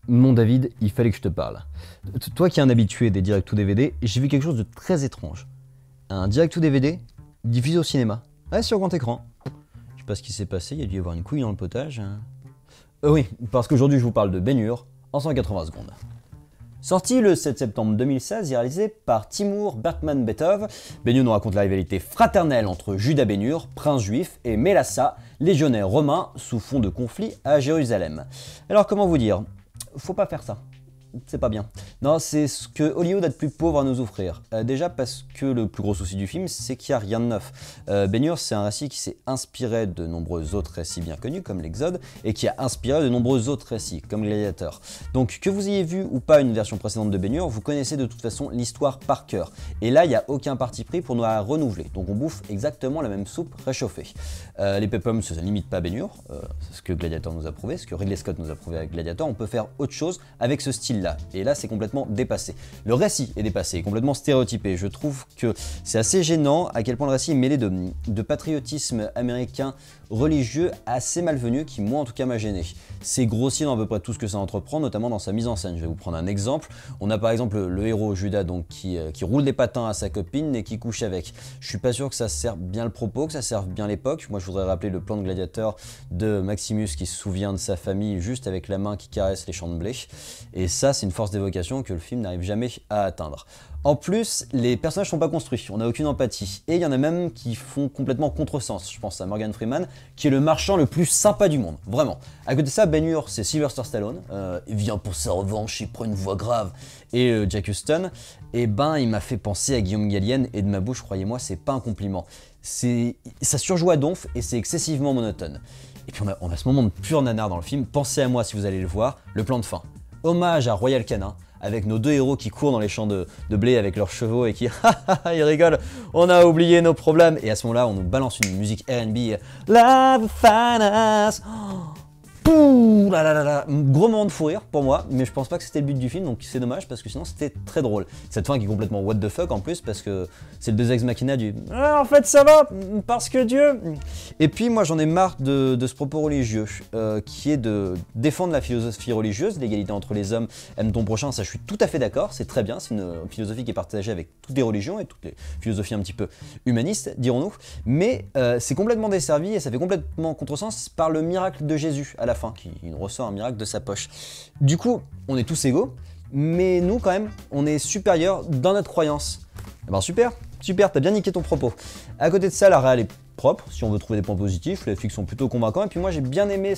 Mon David, il fallait que je te parle. Toi qui es un habitué des Direct to DVD, j'ai vu quelque chose de très étrange. Un Direct to DVD diffusé au cinéma. Ouais, sur grand écran. Je sais pas ce qui s'est passé, il y a dû y avoir une couille dans le potage. Oui, parce qu'aujourd'hui je vous parle de Ben Hur en 180 secondes. Sorti le 7 septembre 2016 et réalisé par Timur Bekmambetov, Ben Hur nous raconte la rivalité fraternelle entre Juda Ben Hur, prince juif, et Mélassa, légionnaire romain, sous fond de conflit à Jérusalem. Alors comment vous dire? Faut pas faire ça. C'est pas bien. Non, c'est ce que Hollywood a de plus pauvre à nous offrir. Déjà parce que le plus gros souci du film, c'est qu'il n'y a rien de neuf. Ben Hur, c'est un récit qui s'est inspiré de nombreux autres récits bien connus, comme l'Exode, et qui a inspiré de nombreux autres récits, comme Gladiator. Donc que vous ayez vu ou pas une version précédente de Ben Hur, vous connaissez de toute façon l'histoire par cœur. Et là, il n'y a aucun parti pris pour nous la renouveler. Donc on bouffe exactement la même soupe réchauffée. Les Peplums, ça ne limite pas Ben Hur, c'est ce que Gladiator nous a prouvé, ce que Ridley Scott nous a prouvé avec Gladiator. On peut faire autre chose avec ce style-là. Et là, c'est complètement dépassé. Le récit est dépassé, complètement stéréotypé. Je trouve que c'est assez gênant à quel point le récit est mêlé de patriotisme américain religieux assez malvenu qui, moi en tout cas, m'a gêné. C'est grossier dans à peu près tout ce que ça entreprend, notamment dans sa mise en scène. Je vais vous prendre un exemple. On a par exemple le héros Judas donc, qui roule des patins à sa copine et qui couche avec. Je suis pas sûr que ça serve bien le propos, que ça serve bien l'époque. Moi, je voudrais rappeler le plan de Gladiator de Maximus qui se souvient de sa famille juste avec la main qui caresse les champs de blé. Et ça, c'est une force d'évocation que le film n'arrive jamais à atteindre. En plus, les personnages sont pas construits, on n'a aucune empathie. Et il y en a même qui font complètement contresens. Je pense à Morgan Freeman, qui est le marchand le plus sympa du monde, vraiment. À côté de ça, Ben Hur, c'est Sylvester Stallone. Il vient pour sa revanche, il prend une voix grave. Et Jack Huston, il m'a fait penser à Guillaume Gallienne, et de ma bouche, croyez-moi, c'est pas un compliment. Ça surjoue à donf et c'est excessivement monotone. Et puis on a ce moment de pur nanar dans le film, pensez à moi si vous allez le voir, le plan de fin. Hommage à Royal Canin, avec nos deux héros qui courent dans les champs de blé avec leurs chevaux et qui ils rigolent, on a oublié nos problèmes. Et à ce moment-là, on nous balance une musique R&B, Love Finance. Pouh là là là là. Gros moment de fou rire pour moi, mais je pense pas que c'était le but du film, donc c'est dommage parce que sinon c'était très drôle. Cette fin qui est complètement what the fuck en plus parce que c'est le Deus Ex Machina du en fait ça va parce que Dieu. Et puis moi j'en ai marre de ce propos religieux qui est de défendre la philosophie religieuse, l'égalité entre les hommes, aime ton prochain, ça je suis tout à fait d'accord, c'est très bien, c'est une philosophie qui est partagée avec toutes les religions et toutes les philosophies un petit peu humanistes, dirons-nous, mais c'est complètement desservi et ça fait complètement contresens par le miracle de Jésus à la fin, qui nous ressort un miracle de sa poche. Du coup, on est tous égaux, mais nous quand même, on est supérieurs dans notre croyance. Eh ben super, t'as bien niqué ton propos. À côté de ça, la réal est propre, si on veut trouver des points positifs, les flics sont plutôt convaincants, et puis moi j'ai bien aimé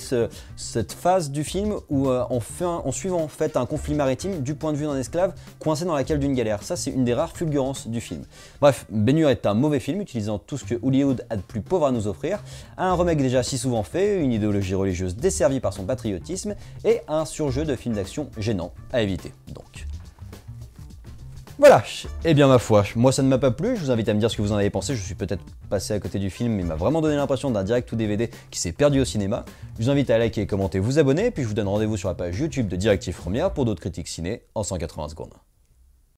cette phase du film où on suit en fait un conflit maritime du point de vue d'un esclave coincé dans la cale d'une galère. Ça c'est une des rares fulgurances du film. Bref, Ben Hur est un mauvais film utilisant tout ce que Hollywood a de plus pauvre à nous offrir, un remake déjà si souvent fait, une idéologie religieuse desservie par son patriotisme, et un surjeu de film d'action gênant à éviter donc. Voilà, et bien ma foi, moi ça ne m'a pas plu, je vous invite à me dire ce que vous en avez pensé, je suis peut-être passé à côté du film, mais il m'a vraiment donné l'impression d'un direct to DVD qui s'est perdu au cinéma. Je vous invite à liker, commenter, vous abonner, puis je vous donne rendez-vous sur la page YouTube de Directive Première pour d'autres critiques ciné en 180 secondes.